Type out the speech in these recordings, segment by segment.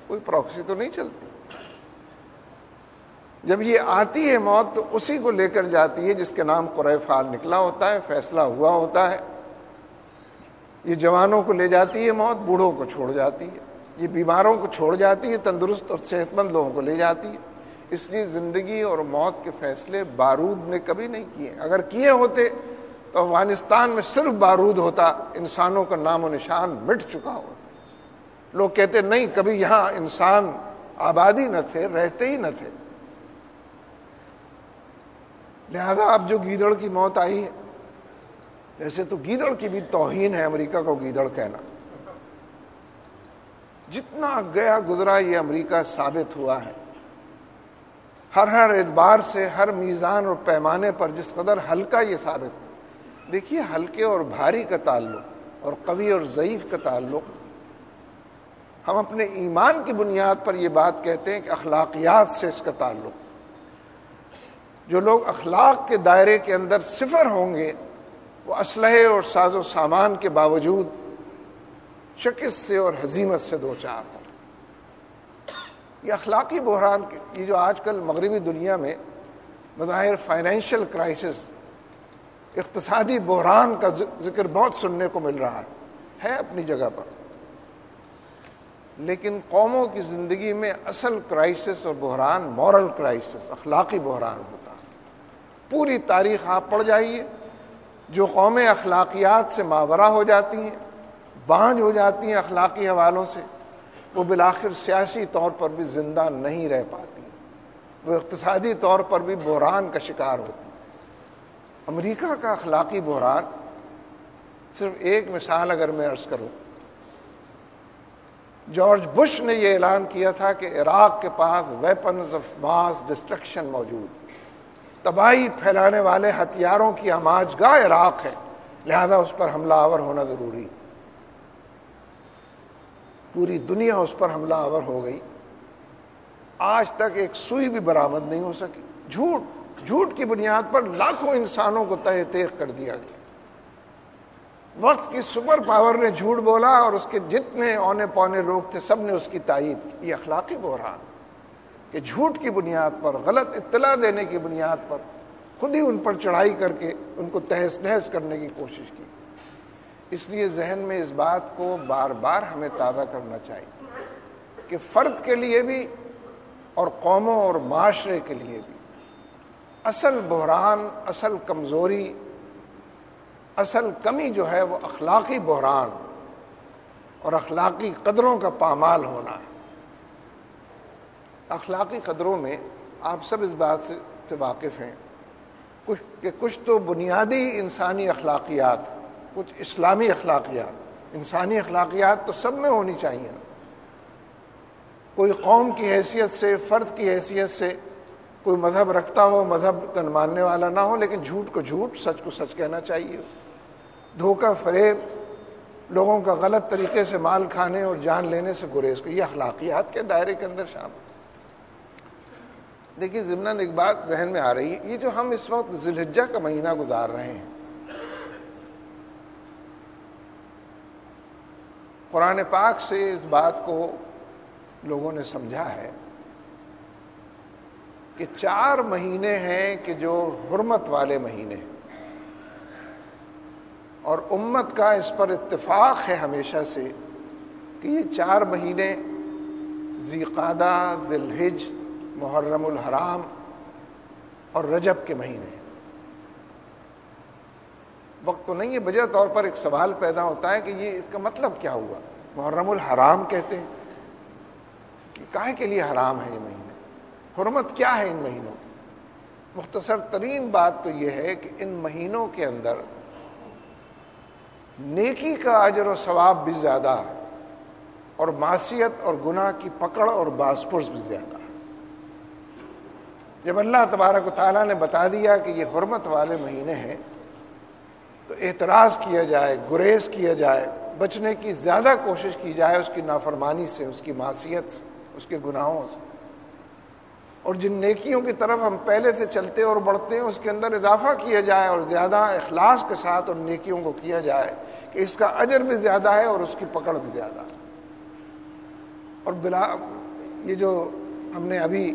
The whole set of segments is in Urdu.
کوئی پراکسی تو نہیں چلتی. جب یہ آتی ہے موت تو اسی کو لے کر جاتی ہے جس کے نام قرۂ فال نکلا ہوتا ہے, فیصلہ ہوا ہوتا ہے. یہ جوانوں کو لے جاتی ہے موت, بوڑھوں کو چھوڑ جاتی ہے. یہ بیماروں کو چھوڑ جاتی ہے, تندرست اور صحت مند لوگوں کو لے جاتی ہے. اس لیے زندگی اور موت کے فیصلے بارود نے کبھی نہیں کیے. اگر کیے ہوتے تو افغانستان میں صرف بارود ہوتا, انسانوں کا نام و نشان مٹ چکا ہوتا. لوگ کہتے نہیں, کبھی یہاں انسان آبادی نہ تھے, رہتے ہی نہ تھے. لہذا اب جو گیدڑ کی موت آئی ہے, ویسے تو گیدڑ کی بھی توہین ہے امریکہ کو گیدڑ کہنا. جتنا گیا گزرا یہ امریکہ ثابت ہوا ہے, ہر اعتبار سے, ہر میزان اور پیمانے پر جس قدر ہلکا یہ ثابت ہوا. دیکھیے ہلکے اور بھاری کا تعلق اور قوی اور ضعیف کا تعلق, ہم اپنے ایمان کی بنیاد پر یہ بات کہتے ہیں کہ اخلاقیات سے اس کا تعلق. جو لوگ اخلاق کے دائرے کے اندر صفر ہوں گے وہ اسلحے اور ساز و سامان کے باوجود شکست سے اور ہزیمت سے دوچار ہوں. یہ اخلاقی بحران, یہ جو آج کل مغربی دنیا میں بظاہر فائنینشیل کرائسس, اقتصادی بحران کا ذکر بہت سننے کو مل رہا ہے اپنی جگہ پر, لیکن قوموں کی زندگی میں اصل کرائسس اور بحران مورل کرائسس, اخلاقی بحران ہوتا ہے. پوری تاریخ آپ پڑھ جائیے, جو قومیں اخلاقیات سے ماورا ہو جاتی ہیں, بانجھ ہو جاتی ہیں اخلاقی حوالوں سے, وہ بالآخر سیاسی طور پر بھی زندہ نہیں رہ پاتی, وہ اقتصادی طور پر بھی بحران کا شکار ہوتی. امریکہ کا اخلاقی بحران, صرف ایک مثال اگر میں عرض کروں, جارج بش نے یہ اعلان کیا تھا کہ عراق کے پاس ویپنز آف ماس ڈسٹرکشن موجود, تباہی پھیلانے والے ہتھیاروں کی آماج گاہ عراق ہے, لہذا اس پر حملہ آور ہونا ضروری. پوری دنیا اس پر حملہ آور ہو گئی, آج تک ایک سوئی بھی برآمد نہیں ہو سکی. جھوٹ کی بنیاد پر لاکھوں انسانوں کو تہہ تیغ کر دیا گیا. وقت کی سپر پاور نے جھوٹ بولا اور اس کے جتنے اونے پونے لوگ تھے سب نے اس کی تائید کی. یہ اخلاقی بحران کہ جھوٹ کی بنیاد پر, غلط اطلاع دینے کی بنیاد پر خود ہی ان پر چڑھائی کر کے ان کو تہس نہس کرنے کی کوشش کی. اس لیے ذہن میں اس بات کو بار بار ہمیں تازہ کرنا چاہیے کہ فرد کے لیے بھی اور قوموں اور معاشرے کے لیے بھی اصل بحران, اصل کمزوری, اصل کمی جو ہے وہ اخلاقی بحران اور اخلاقی قدروں کا پامال ہونا ہے. اخلاقی قدروں میں آپ سب اس بات سے واقف ہیں کہ کچھ تو بنیادی انسانی اخلاقیات, کچھ اسلامی اخلاقیات. انسانی اخلاقیات تو سب میں ہونی چاہیے نا. کوئی قوم کی حیثیت سے, فرد کی حیثیت سے, کوئی مذہب رکھتا ہو, مذہب کا ماننے والا نہ ہو, لیکن جھوٹ کو جھوٹ, سچ کو سچ کہنا چاہیے. دھوکہ فریب, لوگوں کا غلط طریقے سے مال کھانے اور جان لینے سے گریز کو, یہ اخلاقیات کے دائرے کے اندر شامل. دیکھیے ضمناً ایک بات ذہن میں آ رہی ہے, یہ جو ہم اس وقت ذی الحجہ کا مہینہ گزار رہے ہیں, قرآن پاک سے اس بات کو لوگوں نے سمجھا ہے کہ 4 مہینے ہیں کہ جو حرمت والے مہینے ہیں, اور امت کا اس پر اتفاق ہے ہمیشہ سے کہ یہ 4 مہینے ذی قعدہ, ذی الحج, محرم الحرام اور رجب کے مہینے. وقت تو نہیں ہے, بجا طور پر ایک سوال پیدا ہوتا ہے کہ یہ اس کا مطلب کیا ہوا. محرم الحرام کہتے ہیں کہ کاہے کے لیے حرام ہے یہ مہینے, حرمت کیا ہے ان مہینوں کی. مختصر ترین بات تو یہ ہے کہ ان مہینوں کے اندر نیکی کا اجر و ثواب بھی زیادہ ہے اور معصیت اور گناہ کی پکڑ اور باز پرس بھی زیادہ ہے. جب اللہ تبارک و تعالیٰ نے بتا دیا کہ یہ حرمت والے مہینے ہیں تو اعتراض کیا جائے, گریز کیا جائے, بچنے کی زیادہ کوشش کی جائے اس کی نافرمانی سے, اس کی معصیت سے, اس کے گناہوں سے. اور جن نیکیوں کی طرف ہم پہلے سے چلتے اور بڑھتے ہیں اس کے اندر اضافہ کیا جائے اور زیادہ اخلاص کے ساتھ ان نیکیوں کو کیا جائے کہ اس کا اجر بھی زیادہ ہے اور اس کی پکڑ بھی زیادہ ہے. اور یہ جو ہم نے ابھی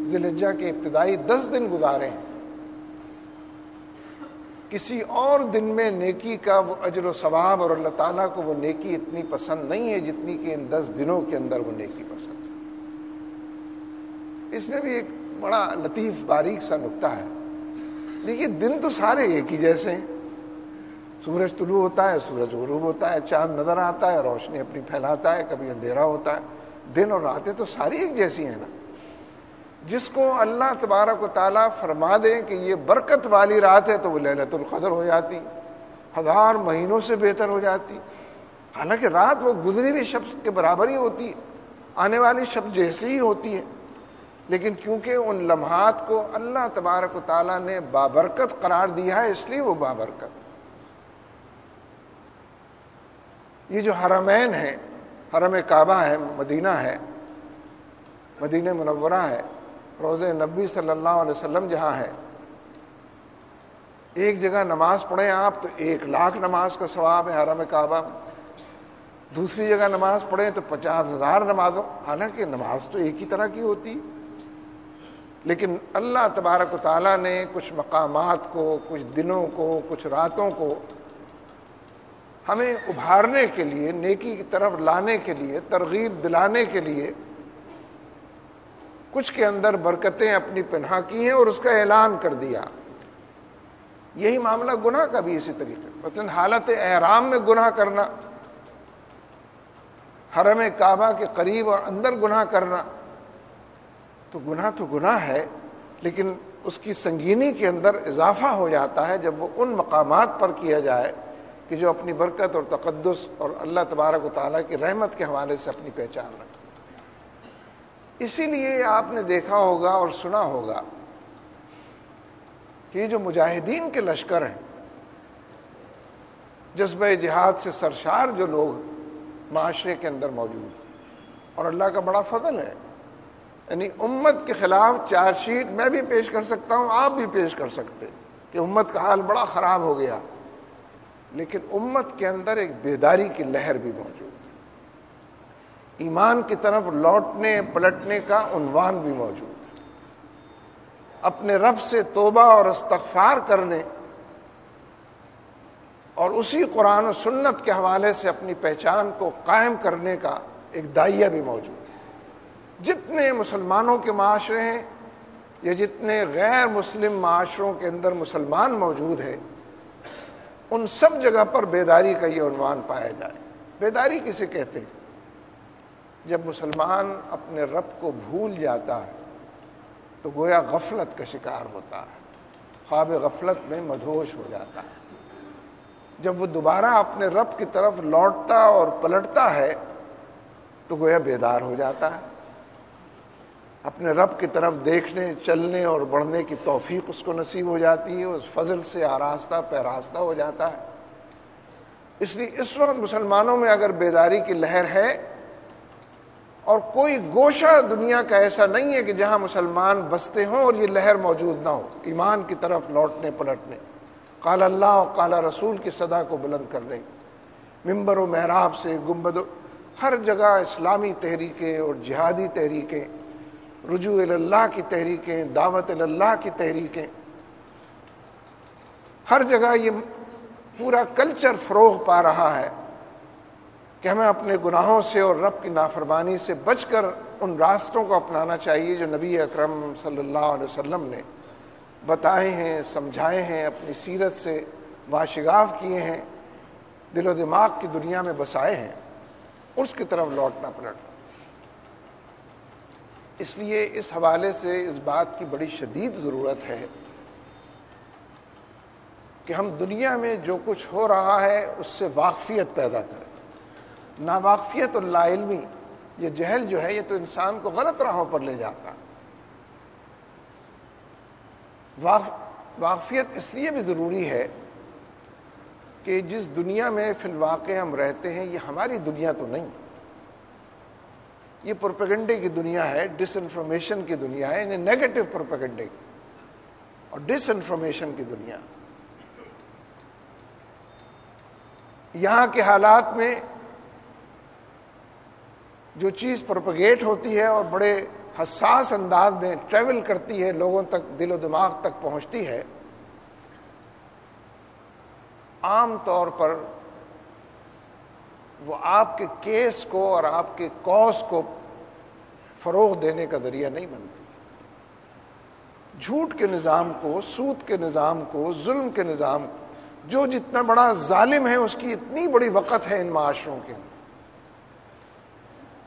ذی الحجہ کے ابتدائی 10 دن گزارے ہیں، کسی اور دن میں نیکی کا وہ اجر و ثواب اور اللہ تعالیٰ کو وہ نیکی اتنی پسند نہیں ہے جتنی کہ ان 10 دنوں کے اندر وہ نیکی پسند ہے۔ اس میں بھی ایک بڑا لطیف باریک سا نکتہ ہے۔ دیکھیے دن تو سارے ایک ہی جیسے ہیں، سورج طلوع ہوتا ہے، سورج غروب ہوتا ہے، چاند نظر آتا ہے، روشنی اپنی پھیلاتا ہے، کبھی اندھیرا ہوتا ہے، دن اور راتیں تو ساری ایک جیسی ہیں نا۔ جس کو اللہ تبارک و تعالیٰ فرما دے کہ یہ برکت والی رات ہے تو وہ لیلۃ القدر ہو جاتی، 1000 مہینوں سے بہتر ہو جاتی، حالانکہ رات وہ گزری ہوئی شب کے برابر ہی ہوتی ہے، آنے والی شب جیسی ہی ہوتی ہے، لیکن کیونکہ ان لمحات کو اللہ تبارک و تعالیٰ نے بابرکت قرار دیا ہے، اس لیے وہ بابرکت۔ یہ جو حرمین ہے، حرم کعبہ ہے، مدینہ ہے، مدینہ منورہ ہے، روضہ نبی صلی اللہ علیہ وسلم جہاں ہے، ایک جگہ نماز پڑھیں آپ تو 1,00,000 نماز کا ثواب ہے حرم کعبہ میں، دوسری جگہ نماز پڑھیں تو 50,000 نمازوں، حالانکہ نماز تو ایک ہی طرح کی ہوتی، لیکن اللہ تبارک و تعالیٰ نے کچھ مقامات کو، کچھ دنوں کو، کچھ راتوں کو ہمیں ابھارنے کے لیے، نیکی کی طرف لانے کے لیے، ترغیب دلانے کے لیے کچھ کے اندر برکتیں اپنی پنہا کی ہیں اور اس کا اعلان کر دیا۔ یہی معاملہ گناہ کا بھی اسی طریقے، مثلاً حالت احرام میں گناہ کرنا، حرم کعبہ کے قریب اور اندر گناہ کرنا، تو گناہ ہے، لیکن اس کی سنگینی کے اندر اضافہ ہو جاتا ہے جب وہ ان مقامات پر کیا جائے کہ جو اپنی برکت اور تقدس اور اللہ تبارک و تعالیٰ کی رحمت کے حوالے سے اپنی پہچان رکھتے ہیں۔ اسی لیے آپ نے دیکھا ہوگا اور سنا ہوگا کہ یہ جو مجاہدین کے لشکر ہیں، جذبہ جہاد سے سرشار جو لوگ معاشرے کے اندر موجود ہیں، اور اللہ کا بڑا فضل ہے، یعنی امت کے خلاف چارج شیٹ میں بھی پیش کر سکتا ہوں، آپ بھی پیش کر سکتے کہ امت کا حال بڑا خراب ہو گیا، لیکن امت کے اندر ایک بیداری کی لہر بھی موجود ہے، ایمان کی طرف لوٹنے پلٹنے کا عنوان بھی موجود ہے، اپنے رب سے توبہ اور استغفار کرنے اور اسی قرآن و سنت کے حوالے سے اپنی پہچان کو قائم کرنے کا ایک داعیہ بھی موجود ہے۔ جتنے مسلمانوں کے معاشرے ہیں یا جتنے غیر مسلم معاشروں کے اندر مسلمان موجود ہیں، ان سب جگہ پر بیداری کا یہ عنوان پایا جائے۔ بیداری کسے کہتے ہیں؟ جب مسلمان اپنے رب کو بھول جاتا ہے تو گویا غفلت کا شکار ہوتا ہے، خواب غفلت میں مدہوش ہو جاتا ہے۔ جب وہ دوبارہ اپنے رب کی طرف لوٹتا اور پلٹتا ہے تو گویا بیدار ہو جاتا ہے، اپنے رب کی طرف دیکھنے، چلنے اور بڑھنے کی توفیق اس کو نصیب ہو جاتی ہے، اس فضل سے آراستہ پیراستہ ہو جاتا ہے۔ اس لیے اس وقت مسلمانوں میں اگر بیداری کی لہر ہے، اور کوئی گوشہ دنیا کا ایسا نہیں ہے کہ جہاں مسلمان بستے ہوں اور یہ لہر موجود نہ ہو، ایمان کی طرف لوٹنے پلٹنے، قال اللہ و قال رسول کی صدا کو بلند کر رہی، ممبر و محراب سے گنبد ہر جگہ اسلامی تحریکیں اور جہادی تحریکیں، رجوع اللہ کی تحریکیں، دعوت اللہ کی تحریکیں، ہر جگہ یہ پورا کلچر فروغ پا رہا ہے کہ ہمیں اپنے گناہوں سے اور رب کی نافرمانی سے بچ کر ان راستوں کو اپنانا چاہیے جو نبی اکرم صلی اللہ علیہ وسلم نے بتائے ہیں، سمجھائے ہیں، اپنی سیرت سے واشگاف کیے ہیں، دل و دماغ کی دنیا میں بسائے ہیں، اس کی طرف لوٹنا پلٹنا۔ اس لیے اس حوالے سے اس بات کی بڑی شدید ضرورت ہے کہ ہم دنیا میں جو کچھ ہو رہا ہے اس سے واقفیت پیدا کریں۔ ناواقفیت اور لا علمی، یہ جہل جو ہے، یہ تو انسان کو غلط راہوں پر لے جاتا۔ واقفیت اس لیے بھی ضروری ہے کہ جس دنیا میں فی الواقع ہم رہتے ہیں یہ ہماری دنیا تو نہیں، یہ پروپیگنڈے کی دنیا ہے، ڈس انفارمیشن کی دنیا ہے، یعنی نیگیٹو پروپیگنڈے اور ڈس انفارمیشن کی دنیا۔ یہاں کے حالات میں جو چیز پروپیگیٹ ہوتی ہے اور بڑے حساس انداز میں ٹریول کرتی ہے، لوگوں تک، دل و دماغ تک پہنچتی ہے، عام طور پر وہ آپ کے کیس کو اور آپ کے کاز کو فروغ دینے کا ذریعہ نہیں بنتی۔ جھوٹ کے نظام کو، سود کے نظام کو، ظلم کے نظام کو، جو جتنا بڑا ظالم ہے اس کی اتنی بڑی وقت ہے ان معاشروں کے اندر۔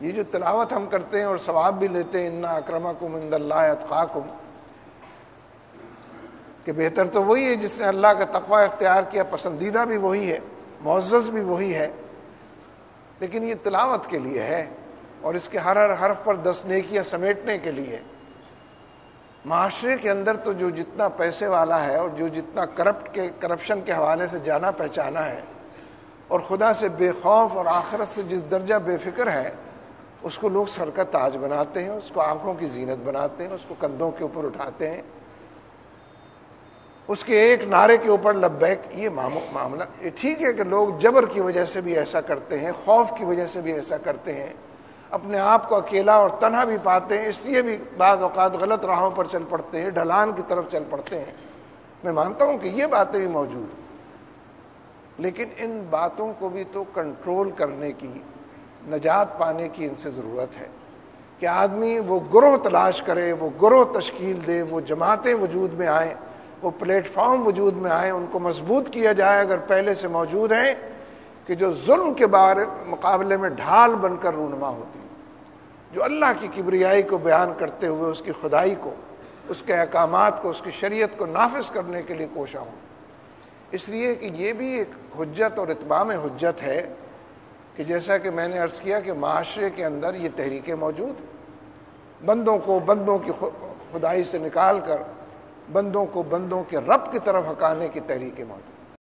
یہ جو تلاوت ہم کرتے ہیں اور ثواب بھی لیتے ہیں، ان اکرمکم عند اللہ اتقاکم، کہ بہتر تو وہی ہے جس نے اللہ کا تقوی اختیار کیا، پسندیدہ بھی وہی ہے، معزز بھی وہی ہے، لیکن یہ تلاوت کے لیے ہے اور اس کے ہر ہر حرف پر 10 نیکیاں سمیٹنے کے لیے۔ معاشرے کے اندر تو جو جتنا پیسے والا ہے اور جو جتنا کرپشن کے حوالے سے جانا پہچانا ہے اور خدا سے بے خوف اور آخرت سے جس درجہ بے فکر ہے، اس کو لوگ سر کا تاج بناتے ہیں، اس کو آنکھوں کی زینت بناتے ہیں، اس کو کندھوں کے اوپر اٹھاتے ہیں، اس کے ایک نعرے کے اوپر لبیک۔ یہ معاملہ یہ ٹھیک ہے کہ لوگ جبر کی وجہ سے بھی ایسا کرتے ہیں، خوف کی وجہ سے بھی ایسا کرتے ہیں، اپنے آپ کو اکیلا اور تنہا بھی پاتے ہیں، اس لیے بھی بعض اوقات غلط راہوں پر چل پڑتے ہیں، ڈھلان کی طرف چل پڑتے ہیں۔ میں مانتا ہوں کہ یہ باتیں بھی موجود ہیں، لیکن ان باتوں کو بھی تو کنٹرول کرنے کی، نجات پانے کی ان سے ضرورت ہے کہ آدمی وہ گروہ تلاش کرے، وہ گروہ تشکیل دے، وہ جماعتیں وجود میں آئیں، وہ پلیٹ فارم وجود میں آئیں، ان کو مضبوط کیا جائے اگر پہلے سے موجود ہیں، کہ جو ظلم کے مقابلے میں ڈھال بن کر رونما ہوتی ہیں، جو اللہ کی کبریائی کو بیان کرتے ہوئے اس کی خدائی کو، اس کے احکامات کو، اس کی شریعت کو نافذ کرنے کے لیے کوشاں ہوں۔ اس لیے کہ یہ بھی ایک حجت اور اتمام حجت ہے کہ جیسا کہ میں نے عرض کیا کہ معاشرے کے اندر یہ تحریکیں موجود ہیں، بندوں کو بندوں کی خدائی سے نکال کر بندوں کو بندوں کے رب کی طرف ہکانے کی تحریکیں موجود ہیں۔